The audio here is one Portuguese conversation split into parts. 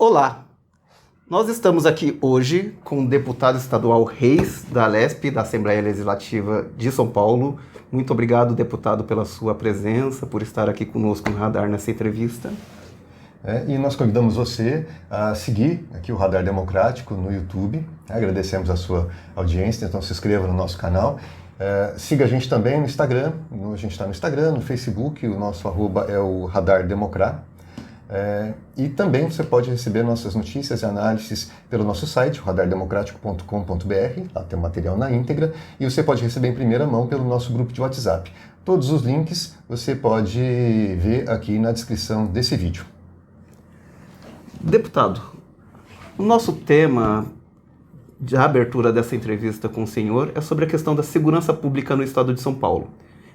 Olá, nós estamos aqui hoje com o deputado estadual Reis, da Alesp, da Assembleia Legislativa de São Paulo. Muito obrigado, deputado, pela sua presença, por estar aqui conosco no Radar nessa entrevista. E nós convidamos você a seguir aqui o Radar Democrático no YouTube. Agradecemos a sua audiência, então se inscreva no nosso canal. Siga a gente também no Instagram, a gente está no Instagram, no Facebook, o nosso @ é o Radar Democrá. E também você pode receber nossas notícias e análises pelo nosso site, radardemocrático.com.br, lá tem o material na íntegra, e você pode receber em primeira mão pelo nosso grupo de WhatsApp. Todos os links você pode ver aqui na descrição desse vídeo. Deputado, o nosso tema de abertura dessa entrevista com o senhor é sobre a questão da segurança pública no estado de São Paulo.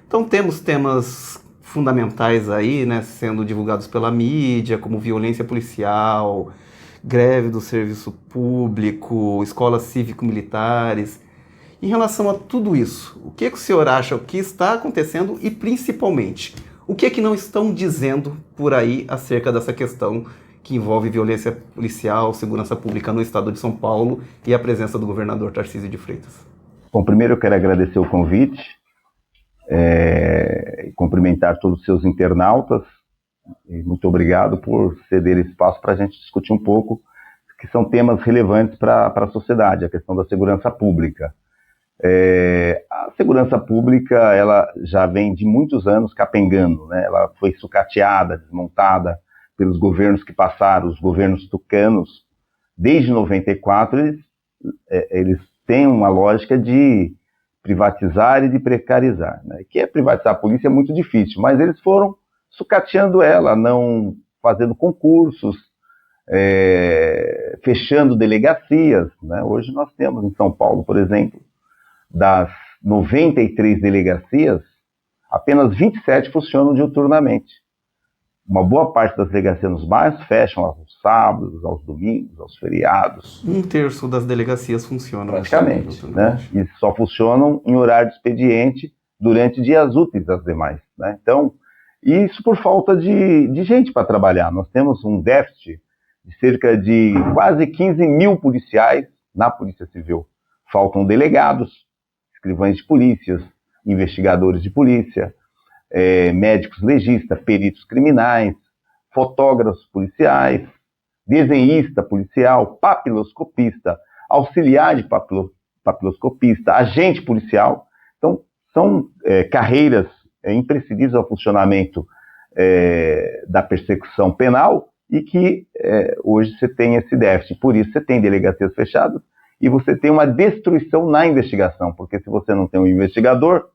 Então temos temas fundamentais aí, né, sendo divulgados pela mídia, como violência policial, greve do serviço público, escolas cívico-militares. Em relação a tudo isso, o que o senhor acha, o que está acontecendo e, principalmente, o que não estão dizendo por aí acerca dessa questão que envolve violência policial, segurança pública no estado de São Paulo e a presença do governador Tarcísio de Freitas? Bom, primeiro eu quero agradecer o convite, cumprimentar todos os seus internautas, e muito obrigado por ceder espaço para a gente discutir um pouco, que são temas relevantes para a sociedade, a questão da segurança pública. A segurança pública, ela já vem de muitos anos capengando, né? Ela foi sucateada, desmontada pelos governos que passaram, os governos tucanos. Desde 94, eles têm uma lógica de privatizar e de precarizar, né? Que privatizar a polícia é muito difícil, mas eles foram sucateando ela, não fazendo concursos, fechando delegacias, né? Hoje nós temos em São Paulo, por exemplo, das 93 delegacias, apenas 27 funcionam diuturnamente. Uma boa parte das delegacias nos bairros fecham aos sábados, aos domingos, aos feriados. 1/3 das delegacias funcionam. Praticamente, né? E só funcionam em horário de expediente durante dias úteis das demais, né? Então, isso por falta de gente para trabalhar. Nós temos um déficit de cerca de quase 15 mil policiais na Polícia Civil. Faltam delegados, escrivães de polícias, investigadores de polícia, médicos legistas, peritos criminais, fotógrafos policiais, desenhista policial, papiloscopista, auxiliar de papiloscopista, agente policial. Então, são carreiras imprescindíveis ao funcionamento da persecução penal e que hoje você tem esse déficit. Por isso você tem delegacias fechadas e você tem uma destruição na investigação, porque se você não tem um investigador,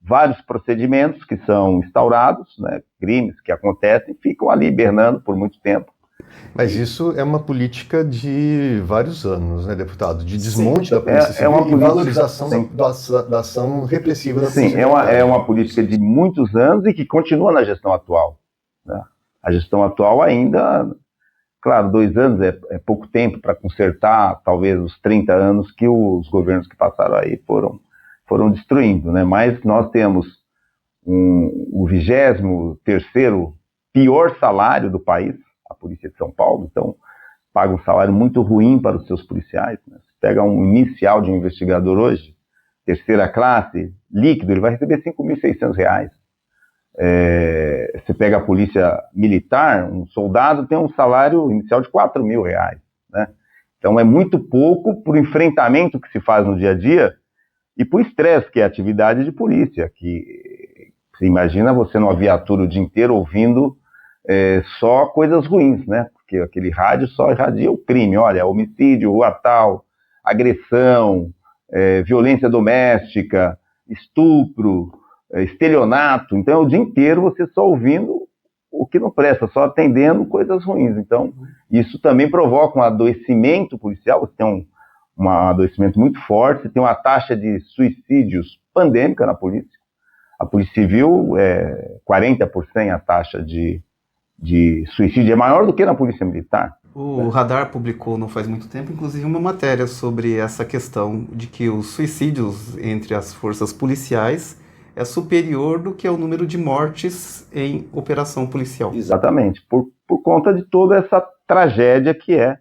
vários procedimentos que são instaurados, né, crimes que acontecem, ficam ali hibernando por muito tempo. Mas isso é uma política de vários anos, né, deputado? De desmonte da Polícia Civil uma e valorização da ação repressiva da Polícia Civil. Sim, é uma política de muitos anos e que continua na gestão atual, né? A gestão atual ainda, claro, 2 anos é pouco tempo para consertar talvez os 30 anos que os governos que passaram aí foram destruindo, né? Mas nós temos o 23º pior salário do país, a Polícia de São Paulo, então paga um salário muito ruim para os seus policiais, né? Você pega um inicial de um investigador hoje, 3ª classe, líquido, ele vai receber R$ 5.600. Você pega a Polícia Militar, um soldado tem um salário inicial de R$ 4.000, né? Então é muito pouco para o enfrentamento que se faz no dia a dia e para o estresse, que é a atividade de polícia, que você imagina você numa viatura o dia inteiro ouvindo só coisas ruins, né? Porque aquele rádio só irradia o crime, olha, homicídio, rua tal, agressão, violência doméstica, estupro, estelionato. Então é o dia inteiro você só ouvindo o que não presta, só atendendo coisas ruins. Então isso também provoca um adoecimento policial, você tem um adoecimento muito forte, você tem uma taxa de suicídios pandêmica na polícia. A Polícia Civil, 40% a taxa de suicídio, é maior do que na Polícia Militar. O Radar publicou não faz muito tempo, inclusive, uma matéria sobre essa questão de que os suicídios entre as forças policiais é superior do que o número de mortes em operação policial. Exatamente, por conta de toda essa tragédia que é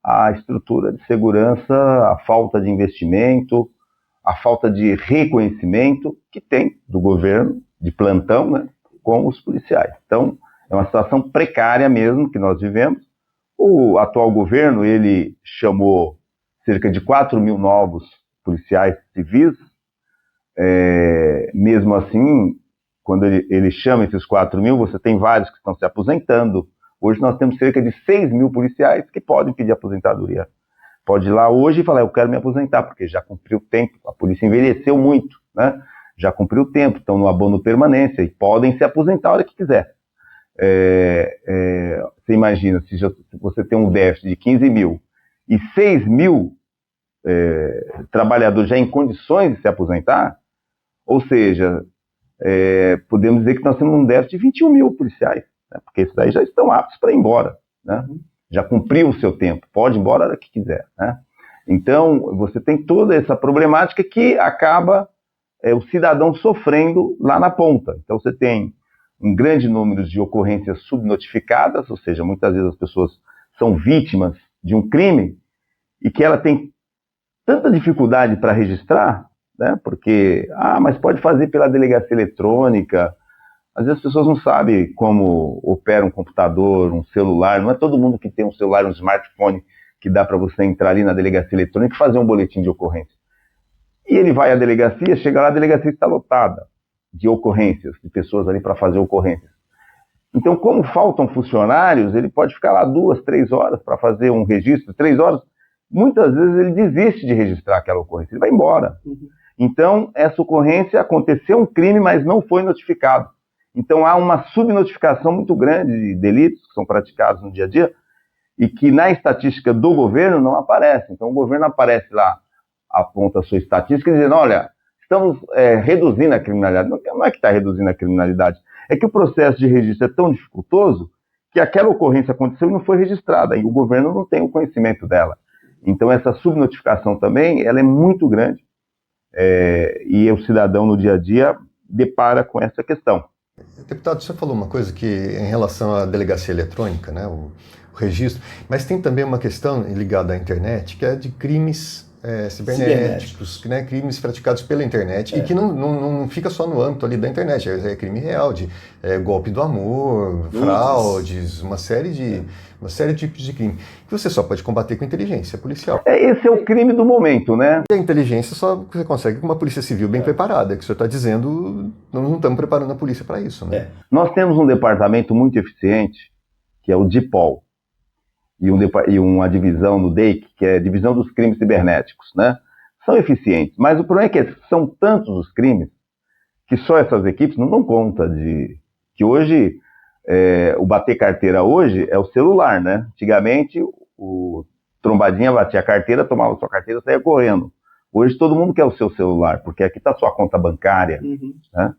a estrutura de segurança, a falta de investimento, a falta de reconhecimento que tem do governo de plantão, né, com os policiais. Então, é uma situação precária mesmo que nós vivemos. O atual governo, ele chamou cerca de 4 mil novos policiais civis. Mesmo assim, quando ele chama esses 4 mil, você tem vários que estão se aposentando. Hoje nós temos cerca de 6 mil policiais que podem pedir aposentadoria. Pode ir lá hoje e falar, eu quero me aposentar, porque já cumpriu o tempo, a polícia envelheceu muito, né? Já cumpriu o tempo, estão no abono permanência e podem se aposentar a hora que quiser. Você imagina, se você tem um déficit de 15 mil e 6 mil trabalhadores já em condições de se aposentar, ou seja, podemos dizer que nós temos um déficit de 21 mil policiais, né? Porque esses daí já estão aptos para ir embora, né? Já cumpriu o seu tempo, pode ir embora a hora que quiser, né? Então, você tem toda essa problemática que acaba o cidadão sofrendo lá na ponta. Então, você tem um grande número de ocorrências subnotificadas, ou seja, muitas vezes as pessoas são vítimas de um crime e que ela tem tanta dificuldade para registrar, né? Porque, mas pode fazer pela delegacia eletrônica. Às vezes as pessoas não sabem como opera um computador, um celular. Não é todo mundo que tem um celular, um smartphone, que dá para você entrar ali na delegacia eletrônica e fazer um boletim de ocorrência. E ele vai à delegacia, chega lá, a delegacia está lotada de ocorrências, de pessoas ali para fazer ocorrências. Então, como faltam funcionários, ele pode ficar lá 2, 3 horas para fazer um registro, 3 horas. Muitas vezes ele desiste de registrar aquela ocorrência, ele vai embora. Então, essa ocorrência aconteceu um crime, mas não foi notificado. Então, há uma subnotificação muito grande de delitos que são praticados no dia a dia e que na estatística do governo não aparece. Então, o governo aparece lá, aponta a sua estatística dizendo, olha, estamos reduzindo a criminalidade. Não é que está reduzindo a criminalidade, é que o processo de registro é tão dificultoso que aquela ocorrência aconteceu e não foi registrada, e o governo não tem o conhecimento dela. Então, essa subnotificação também, ela é muito grande, e o cidadão no dia a dia depara com essa questão. Deputado, você falou uma coisa que em relação à delegacia eletrônica, né, o registro, mas tem também uma questão ligada à internet, que é de crimes cibernéticos, né, crimes praticados pela internet e que não fica só no âmbito ali da internet, é crime real, de golpe do amor, fraudes, uma série de tipos de crime, que você só pode combater com inteligência policial. Esse é o crime do momento, né? E a inteligência só você consegue com uma polícia civil bem preparada, que o senhor está dizendo, não estamos preparando a polícia para isso, né? Nós temos um departamento muito eficiente, que é o DIPOL, e uma divisão no DEIC, que é a Divisão dos Crimes Cibernéticos, né? São eficientes, mas o problema é que são tantos os crimes que só essas equipes não dão conta de... Que hoje, o bater carteira hoje é o celular, né? Antigamente, o trombadinha batia a carteira, tomava sua carteira e saía correndo. Hoje todo mundo quer o seu celular, porque aqui está sua conta bancária, né?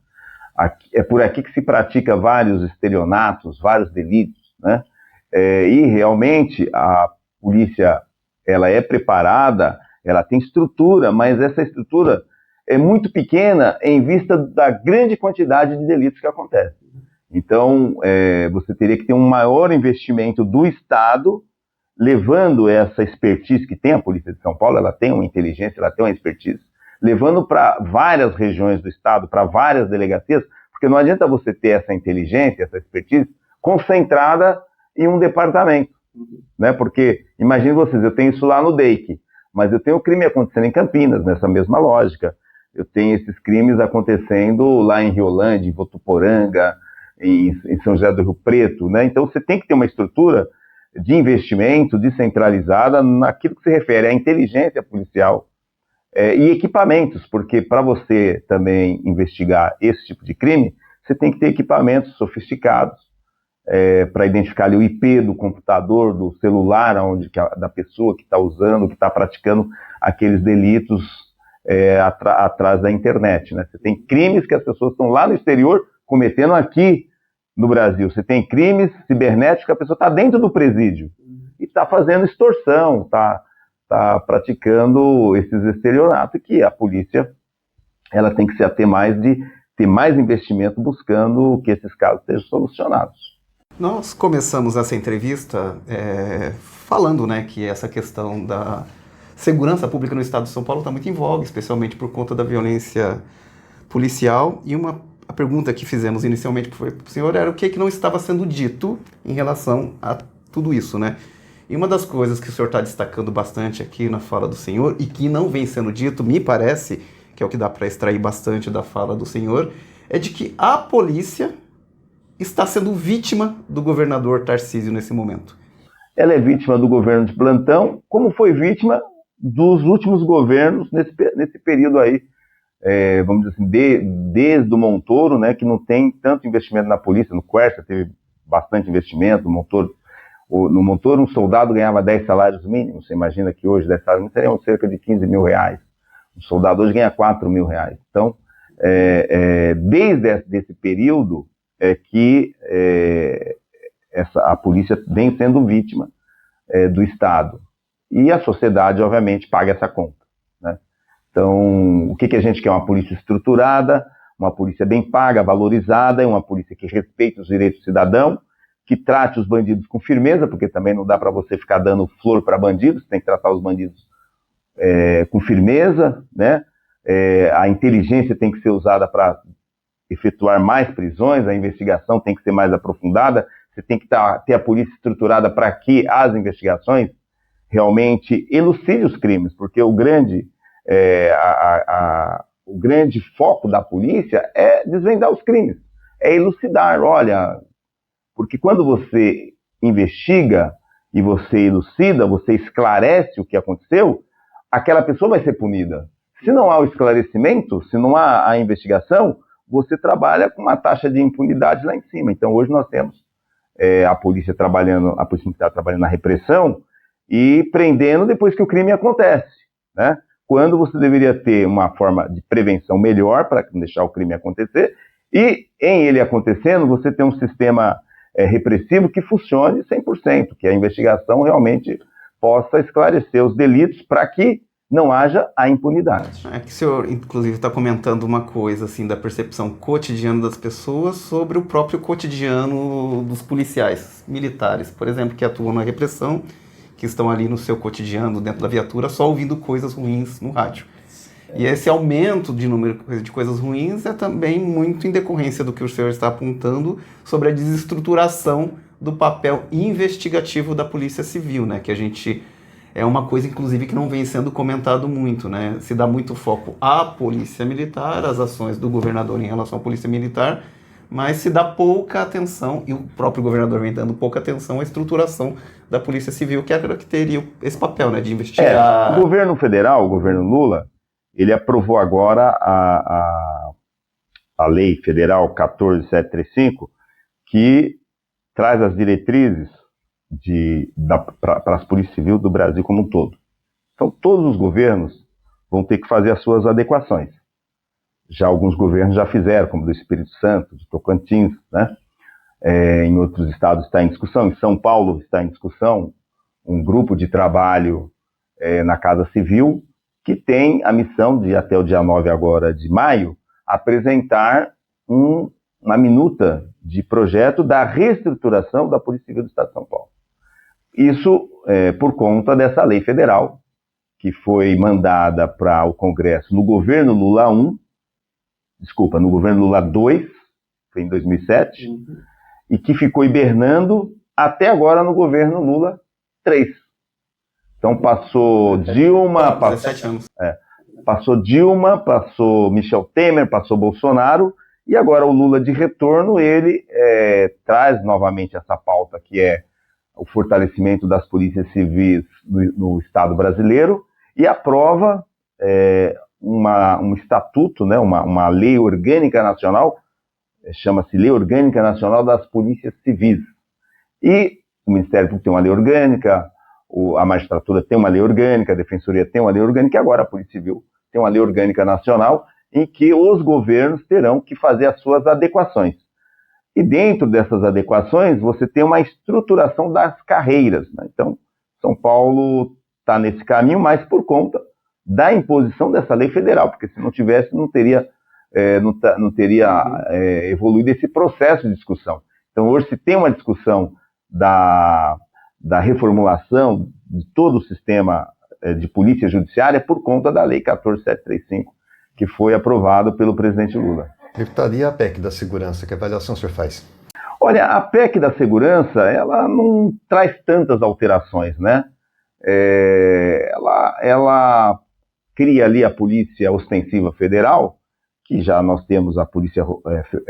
É por aqui que se pratica vários estelionatos, vários delitos, né? E realmente a polícia, ela é preparada, ela tem estrutura, mas essa estrutura é muito pequena em vista da grande quantidade de delitos que acontecem. Então, você teria que ter um maior investimento do Estado, levando essa expertise que tem a Polícia de São Paulo, ela tem uma inteligência, ela tem uma expertise, levando para várias regiões do Estado, para várias delegacias, porque não adianta você ter essa inteligência, essa expertise concentrada em um departamento, né? Porque, imagine vocês, eu tenho isso lá no DEIC, mas eu tenho o crime acontecendo em Campinas, nessa mesma lógica. Eu tenho esses crimes acontecendo lá em Riolândia, em Votuporanga, em São José do Rio Preto, né? Então você tem que ter uma estrutura de investimento descentralizada naquilo que se refere à inteligência policial e equipamentos, porque para você também investigar esse tipo de crime, você tem que ter equipamentos sofisticados, para identificar ali o IP do computador, do celular, da pessoa que está usando, que está praticando aqueles delitos atrás da internet, né? Você tem crimes que as pessoas estão lá no exterior cometendo aqui no Brasil. Você tem crimes cibernéticos que a pessoa está dentro do presídio e está fazendo extorsão, está praticando esses estelionatos, que a polícia ela tem que se ater mais de ter mais investimento buscando que esses casos sejam solucionados. Nós começamos essa entrevista falando, né, que essa questão da segurança pública no estado de São Paulo está muito em voga, especialmente por conta da violência policial. E a pergunta que fizemos inicialmente para o senhor era o que não estava sendo dito em relação a tudo isso, né? E uma das coisas que o senhor está destacando bastante aqui na fala do senhor, e que não vem sendo dito, me parece, que é o que dá para extrair bastante da fala do senhor, é de que a polícia está sendo vítima do governador Tarcísio nesse momento. Ela é vítima do governo de plantão, como foi vítima dos últimos governos nesse período aí, vamos dizer assim, desde o Montoro, né, que não tem tanto investimento na polícia. No Quercia teve bastante investimento. No Montoro um soldado ganhava 10 salários mínimos. Você imagina que hoje 10 salários mínimos seriam cerca de 15 mil reais. Um soldado hoje ganha 4 mil reais. Então, desde esse período que a polícia vem sendo vítima do Estado. E a sociedade, obviamente, paga essa conta, né? Então, o que a gente quer? Uma polícia estruturada, uma polícia bem paga, valorizada, uma polícia que respeite os direitos do cidadão, que trate os bandidos com firmeza, porque também não dá para você ficar dando flor para bandidos, tem que tratar os bandidos com firmeza, né? A inteligência tem que ser usada para efetuar mais prisões, a investigação tem que ser mais aprofundada, você tem que ter a polícia estruturada para que as investigações realmente elucidem os crimes, porque o grande foco da polícia é desvendar os crimes, é elucidar. Olha, porque quando você investiga e você elucida, você esclarece o que aconteceu, aquela pessoa vai ser punida. Se não há o esclarecimento, se não há a investigação, você trabalha com uma taxa de impunidade lá em cima. Então, hoje nós temos a polícia militar trabalhando na repressão e prendendo depois que o crime acontece, né? Quando você deveria ter uma forma de prevenção melhor para não deixar o crime acontecer, e em ele acontecendo, você tem um sistema repressivo que funcione 100%, que a investigação realmente possa esclarecer os delitos para que não haja a impunidade. É que o senhor, inclusive, está comentando uma coisa assim da percepção cotidiana das pessoas sobre o próprio cotidiano dos policiais militares, por exemplo, que atuam na repressão, que estão ali no seu cotidiano, dentro da viatura, só ouvindo coisas ruins no rádio. E esse aumento de número de coisas ruins é também muito em decorrência do que o senhor está apontando sobre a desestruturação do papel investigativo da Polícia Civil, né? Que a gente... É uma coisa, inclusive, que não vem sendo comentado muito, né? Se dá muito foco à Polícia Militar, às ações do governador em relação à Polícia Militar, mas se dá pouca atenção, e o próprio governador vem dando pouca atenção à estruturação da Polícia Civil, que era que teria esse papel, né, de investigar. O governo federal, o governo Lula, ele aprovou agora a Lei Federal 14735, que traz as diretrizes para as polícias civis do Brasil como um todo. Então, todos os governos vão ter que fazer as suas adequações. Já alguns governos já fizeram, como do Espírito Santo, de Tocantins, né? Em outros estados está em discussão. Em São Paulo está em discussão um grupo de trabalho na Casa Civil que tem a missão de, até o dia 9 agora de maio, apresentar uma minuta de projeto da reestruturação da Polícia Civil do Estado de São Paulo. Isso por conta dessa lei federal, que foi mandada para o Congresso no governo Lula no governo Lula 2, foi em 2007, e que ficou hibernando até agora no governo Lula 3. Então passou Dilma, 17 anos. Passou Dilma, passou Michel Temer, passou Bolsonaro, e agora o Lula de retorno, ele traz novamente essa pauta que é o fortalecimento das polícias civis no Estado brasileiro e aprova um estatuto, né, uma lei orgânica nacional, chama-se Lei Orgânica Nacional das Polícias Civis. E o Ministério Público tem uma lei orgânica, a magistratura tem uma lei orgânica, a defensoria tem uma lei orgânica, e agora a Polícia Civil tem uma lei orgânica nacional em que os governos terão que fazer as suas adequações. E dentro dessas adequações, você tem uma estruturação das carreiras, né? Então, São Paulo está nesse caminho, mas por conta da imposição dessa lei federal, porque se não tivesse, não teria evoluído esse processo de discussão. Então, hoje se tem uma discussão da reformulação de todo o sistema de polícia judiciária por conta da Lei 14.735, que foi aprovado pelo presidente Lula. Deputado, e a PEC da segurança, que avaliação o senhor faz? Olha, a PEC da segurança, ela não traz tantas alterações, né? Ela cria ali a Polícia Ostensiva Federal, que já nós temos a Polícia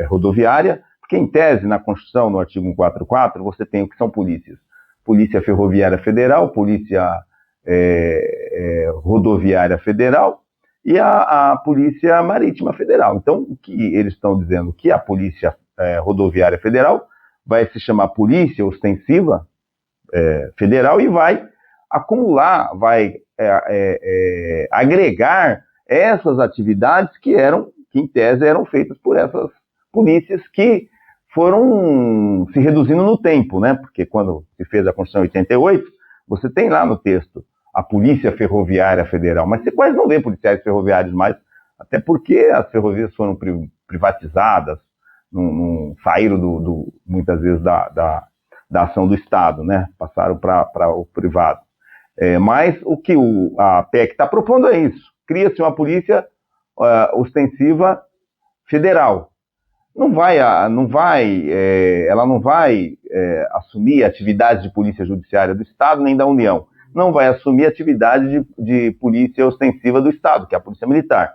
Rodoviária, porque em tese, na Constituição, no artigo 144, você tem o que são polícias. Polícia Ferroviária Federal, Polícia Rodoviária Federal e a Polícia Marítima Federal. Então, o que eles estão dizendo? Que a Polícia Rodoviária Federal vai se chamar Polícia Ostensiva Federal e vai acumular, vai agregar essas atividades que em tese eram feitas por essas polícias que foram se reduzindo no tempo, né? Porque quando se fez a Constituição 88, você tem lá no texto a Polícia Ferroviária Federal, mas você quase não vê policiais ferroviários mais, até porque as ferrovias foram privatizadas, não saíram muitas vezes da ação do Estado, né? Passaram para o privado. Mas o que a PEC está propondo é isso. Cria-se uma polícia ostensiva federal. Ela não vai assumir atividades de polícia judiciária do Estado nem da União. Não vai assumir atividade de polícia ostensiva do Estado, que é a Polícia Militar.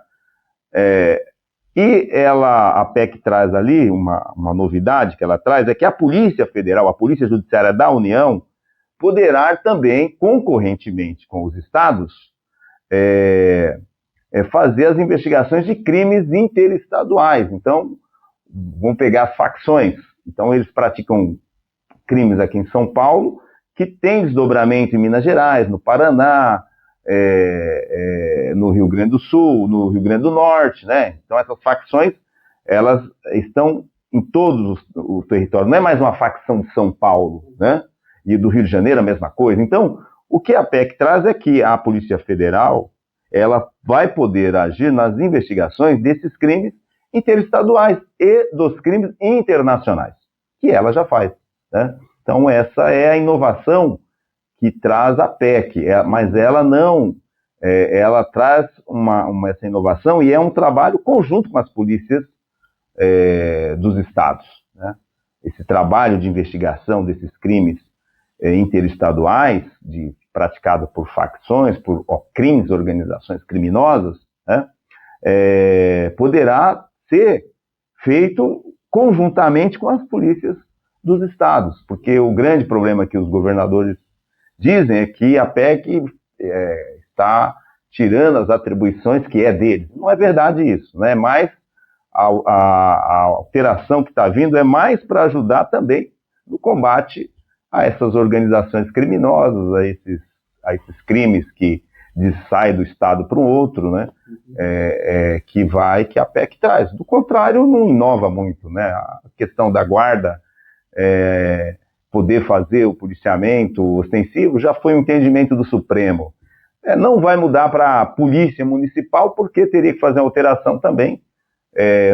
E a PEC traz ali, uma novidade que ela traz, é que a Polícia Federal, a Polícia Judiciária da União, poderá também, concorrentemente com os estados, fazer as investigações de crimes interestaduais. Então, vão pegar as facções. Então, eles praticam crimes aqui em São Paulo, que tem desdobramento em Minas Gerais, no Paraná, no Rio Grande do Sul, no Rio Grande do Norte, né? Então, essas facções, elas estão em todos os territórios. Não é mais uma facção de São Paulo, né? E do Rio de Janeiro, a mesma coisa. Então, o que a PEC traz é que a Polícia Federal, ela vai poder agir nas investigações desses crimes interestaduais e dos crimes internacionais, que ela já faz, né? Então, essa é a inovação que traz a PEC, mas ela não, ela traz essa inovação e é um trabalho conjunto com as polícias dos estados, né? Esse trabalho de investigação desses crimes interestaduais, praticado por facções, por crimes, organizações criminosas, né? Poderá ser feito conjuntamente com as polícias dos estados, porque o grande problema que os governadores dizem é que a PEC está tirando as atribuições que é deles. Não é verdade isso, né? Mas a alteração que está vindo é mais para ajudar também no combate a essas organizações criminosas, a esses crimes que saem do Estado para um outro, né? Que a PEC traz. Do contrário, não inova muito, né? A questão da guarda, poder fazer o policiamento ostensivo, já foi um entendimento do Supremo. Não vai mudar para a Polícia Municipal, porque teria que fazer uma alteração também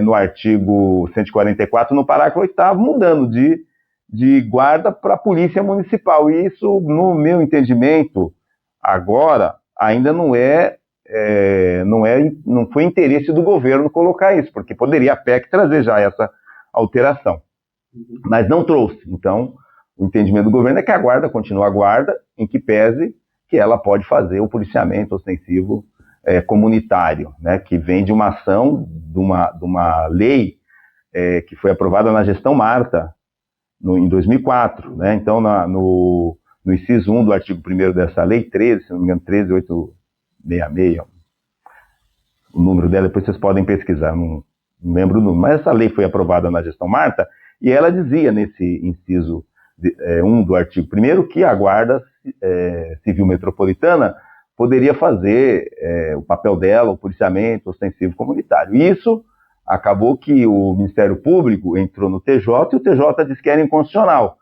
no artigo 144, no parágrafo 8º, mudando de guarda para a Polícia Municipal. E isso, no meu entendimento, agora, ainda não foi interesse do governo colocar isso, porque poderia a PEC trazer já essa alteração. Mas não trouxe. Então, o entendimento do governo é que a guarda continua a guarda, em que pese que ela pode fazer o policiamento ostensivo comunitário, né, que vem de uma ação, de uma lei que foi aprovada na gestão Marta, em 2004. Né? Então, no inciso 1 do artigo 1º dessa lei, 13, se não me engano, 13.866, o número dela, depois vocês podem pesquisar, não lembro o número, mas essa lei foi aprovada na gestão Marta, e ela dizia nesse inciso 1 do artigo 1º que a Guarda Civil Metropolitana poderia fazer o papel dela, o policiamento ostensivo comunitário. E isso acabou que o Ministério Público entrou no TJ e o TJ disse que era inconstitucional.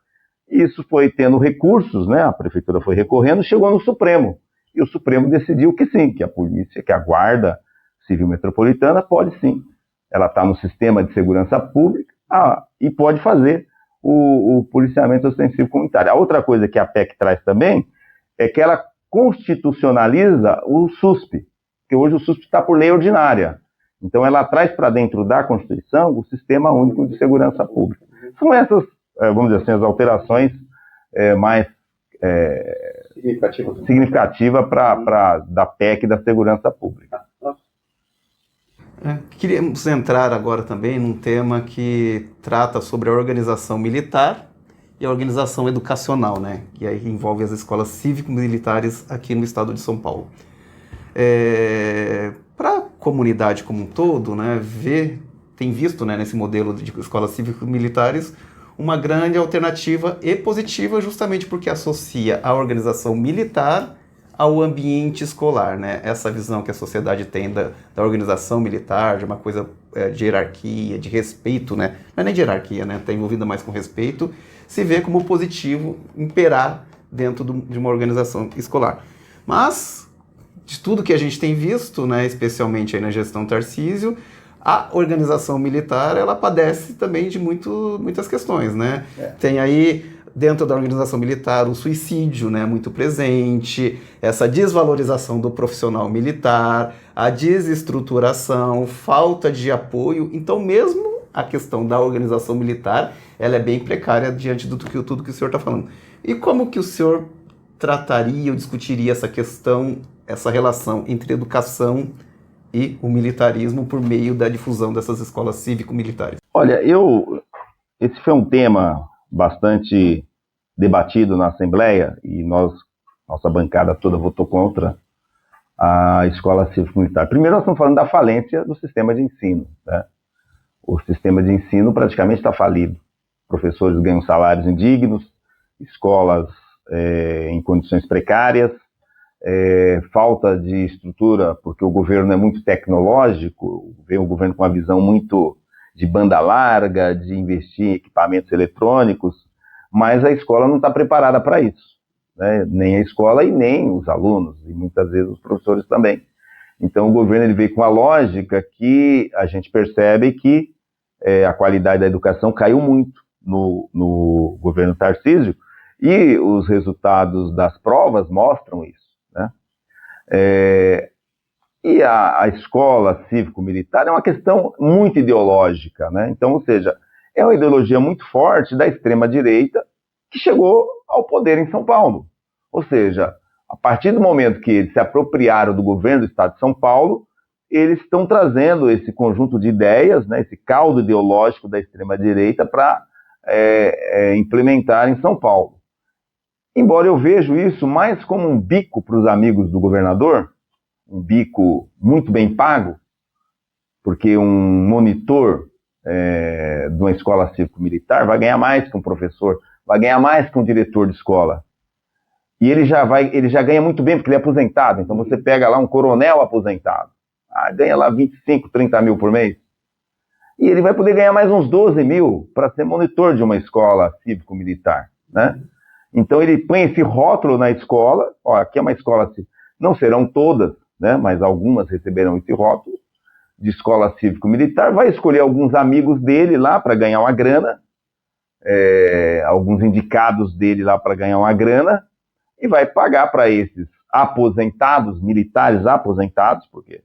Isso foi tendo recursos, né? A Prefeitura foi recorrendo, chegou no Supremo. E o Supremo decidiu que sim, que a polícia, que a Guarda Civil Metropolitana pode sim. Ela está no sistema de segurança pública e pode fazer o policiamento ostensivo comunitário. A outra coisa que a PEC traz também é que ela constitucionaliza o SUSP, porque hoje o SUSP está por lei ordinária. Então ela traz para dentro da Constituição o Sistema Único de Segurança Pública. São essas, vamos dizer assim, as alterações mais significativas da PEC da Segurança Pública. Queríamos entrar agora também num tema que trata sobre a organização militar e a organização educacional, né? Que aí envolve as escolas cívico-militares aqui no estado de São Paulo. Para a comunidade como um todo, né, tem visto, né, nesse modelo de escolas cívico-militares uma grande alternativa e positiva, justamente porque associa a organização militar ao ambiente escolar, né? Essa visão que a sociedade tem da organização militar, de uma coisa de hierarquia, de respeito, né? Não é nem de hierarquia, né? Está envolvida mais com respeito, se vê como positivo imperar dentro de uma organização escolar. Mas, de tudo que a gente tem visto, né, especialmente aí na gestão Tarcísio, a organização militar, ela padece também de muitas questões, né? Tem aí, dentro da organização militar, o suicídio, né, muito presente, essa desvalorização do profissional militar, a desestruturação, falta de apoio. Então, mesmo a questão da organização militar, ela é bem precária diante de tudo que o senhor está falando. E como que o senhor trataria ou discutiria essa questão, essa relação entre educação e o militarismo por meio da difusão dessas escolas cívico-militares? Olha, esse foi um tema bastante debatido na Assembleia e nossa bancada toda votou contra a escola cívico-militar. Primeiro, nós estamos falando da falência do sistema de ensino, né? O sistema de ensino praticamente está falido. Professores ganham salários indignos, escolas em condições precárias, falta de estrutura, porque o governo é muito tecnológico, vem o governo com uma visão muito de banda larga, de investir em equipamentos eletrônicos, mas a escola não está preparada para isso, né? Nem a escola e nem os alunos, e muitas vezes os professores também. Então o governo ele veio com a lógica que a gente percebe que a qualidade da educação caiu muito no governo Tarcísio, e os resultados das provas mostram isso, né? E a escola cívico-militar é uma questão muito ideológica, né? Então, ou seja, é uma ideologia muito forte da extrema-direita que chegou ao poder em São Paulo. Ou seja, a partir do momento que eles se apropriaram do governo do estado de São Paulo, eles estão trazendo esse conjunto de ideias, né, esse caldo ideológico da extrema-direita para implementar em São Paulo. Embora eu vejo isso mais como um bico para os amigos do governador, um bico muito bem pago, porque um monitor de uma escola cívico-militar vai ganhar mais que um professor, vai ganhar mais que um diretor de escola. E ele já ganha muito bem, porque ele é aposentado. Então você pega lá um coronel aposentado, ganha lá 25, 30 mil por mês. E ele vai poder ganhar mais uns 12 mil para ser monitor de uma escola cívico-militar, né? Então ele põe esse rótulo na escola, aqui é uma escola, não serão todas, né, mas algumas receberão esse rótulo de escola cívico-militar, vai escolher alguns amigos dele lá para ganhar uma grana, alguns indicados dele lá para ganhar uma grana, e vai pagar para esses aposentados, militares aposentados, porque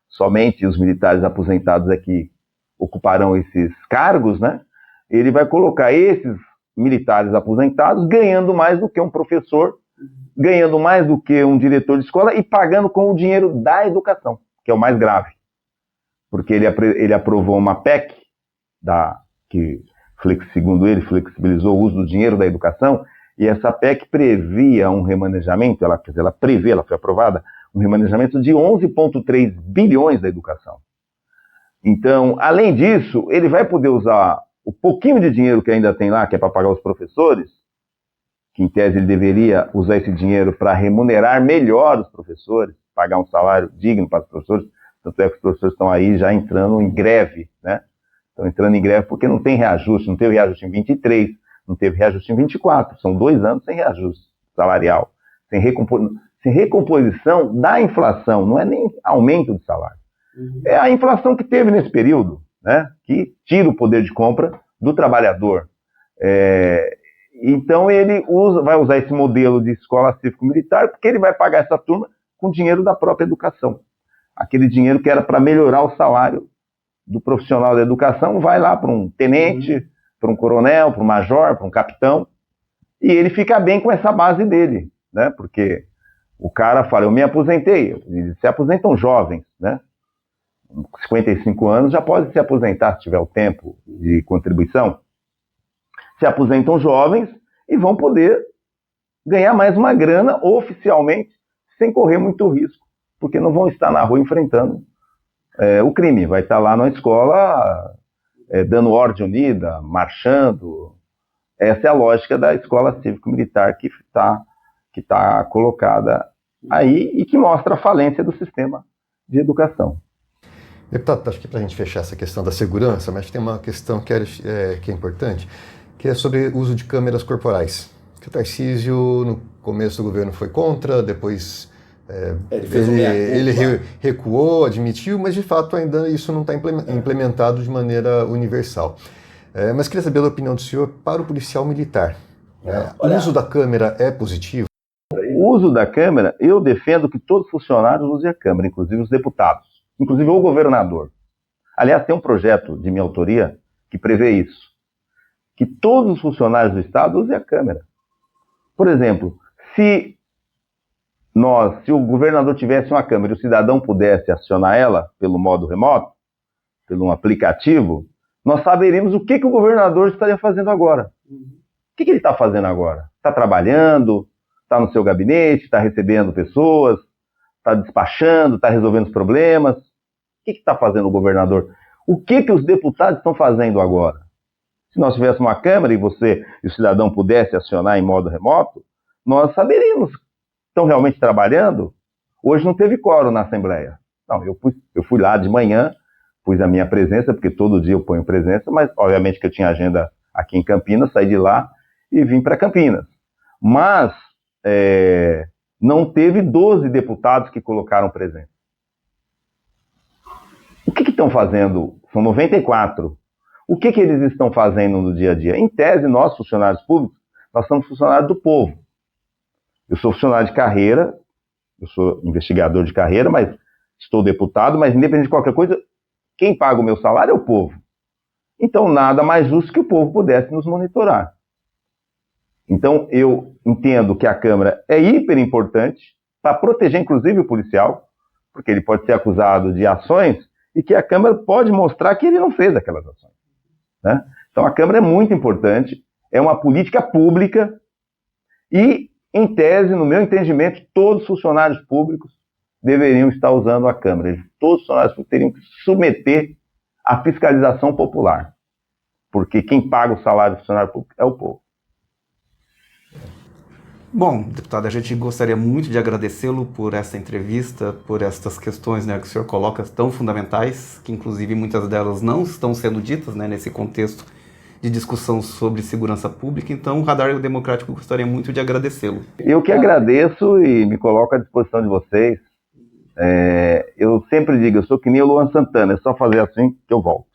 somente os militares aposentados é que ocuparão esses cargos, né? Ele vai colocar esses militares aposentados ganhando mais do que um professor, ganhando mais do que um diretor de escola e pagando com o dinheiro da educação, que é o mais grave. Porque ele aprovou uma PEC que, segundo ele, flexibilizou o uso do dinheiro da educação, e essa PEC previa um remanejamento, ela foi aprovada, um remanejamento de 11,3 bilhões da educação. Então, além disso, ele vai poder usar o pouquinho de dinheiro que ainda tem lá, que é para pagar os professores, que em tese ele deveria usar esse dinheiro para remunerar melhor os professores, pagar um salário digno para os professores, tanto é que os professores estão aí já entrando em greve, né? Estão entrando em greve porque não tem reajuste, não teve reajuste em 23, não teve reajuste em 24, são 2 anos sem reajuste salarial, sem recomposição da inflação, não é nem aumento de salário. É a inflação que teve nesse período, né, que tira o poder de compra do trabalhador. Então ele vai usar esse modelo de escola cívico-militar porque ele vai pagar essa turma com dinheiro da própria educação. Aquele dinheiro que era para melhorar o salário do profissional da educação vai lá para um tenente, para um coronel, para um major, para um capitão, e ele fica bem com essa base dele, né? Porque o cara fala, eu me aposentei, eles se aposentam jovens, né? 55 anos já pode se aposentar se tiver o tempo de contribuição. Se aposentam jovens e vão poder ganhar mais uma grana oficialmente, sem correr muito risco, porque não vão estar na rua enfrentando o crime, vai estar lá na escola dando ordem unida, marchando. Essa é a lógica da escola cívico-militar que tá colocada aí e que mostra a falência do sistema de educação. Deputado, acho que para a gente fechar essa questão da segurança, mas tem uma questão que é importante, que é sobre o uso de câmeras corporais. Que o Tarcísio, no começo do governo, foi contra, depois ele recuou, admitiu, mas de fato ainda isso não está implementado de maneira universal. Mas queria saber a opinião do senhor para o policial militar. O uso da câmera é positivo? O uso da câmera, eu defendo que todos os funcionários usem a câmera, inclusive os deputados, inclusive o governador. Aliás, tem um projeto de minha autoria que prevê isso, que todos os funcionários do Estado usem a câmera. Por exemplo, se o governador tivesse uma câmera e o cidadão pudesse acionar ela pelo modo remoto, pelo um aplicativo, nós saberíamos o que o governador estaria fazendo agora. O que ele está fazendo agora? Está trabalhando? Está no seu gabinete? Está recebendo pessoas? Está despachando? Está resolvendo os problemas? O que está fazendo o governador? O que os deputados estão fazendo agora? Se nós tivéssemos uma câmera e o cidadão pudesse acionar em modo remoto, nós saberíamos. Estão realmente trabalhando? Hoje não teve quórum na Assembleia. Não, eu fui lá de manhã, pus a minha presença, porque todo dia eu ponho presença, mas obviamente que eu tinha agenda aqui em Campinas, saí de lá e vim para Campinas. Mas não teve 12 deputados que colocaram presença. O que estão fazendo? São 94. O que eles estão fazendo no dia a dia? Em tese, nós, funcionários públicos, nós somos funcionários do povo. Eu sou funcionário de carreira, eu sou investigador de carreira, mas estou deputado, mas independente de qualquer coisa, quem paga o meu salário é o povo. Então, nada mais justo que o povo pudesse nos monitorar. Então, eu entendo que a Câmara é hiper importante para proteger, inclusive, o policial, porque ele pode ser acusado de ações e que a Câmara pode mostrar que ele não fez aquelas ações, né? Então, a Câmara é muito importante, é uma política pública e, em tese, no meu entendimento, todos os funcionários públicos deveriam estar usando a Câmara. Todos os funcionários públicos teriam que submeter à fiscalização popular, porque quem paga o salário do funcionário público é o povo. Bom, deputado, a gente gostaria muito de agradecê-lo por essa entrevista, por estas questões, né, que o senhor coloca tão fundamentais, que inclusive muitas delas não estão sendo ditas, né, nesse contexto de discussão sobre segurança pública. Então, o Radar Democrático gostaria muito de agradecê-lo. Eu que agradeço e me coloco à disposição de vocês. Eu sempre digo, eu sou que nem o Luan Santana, é só fazer assim que eu volto.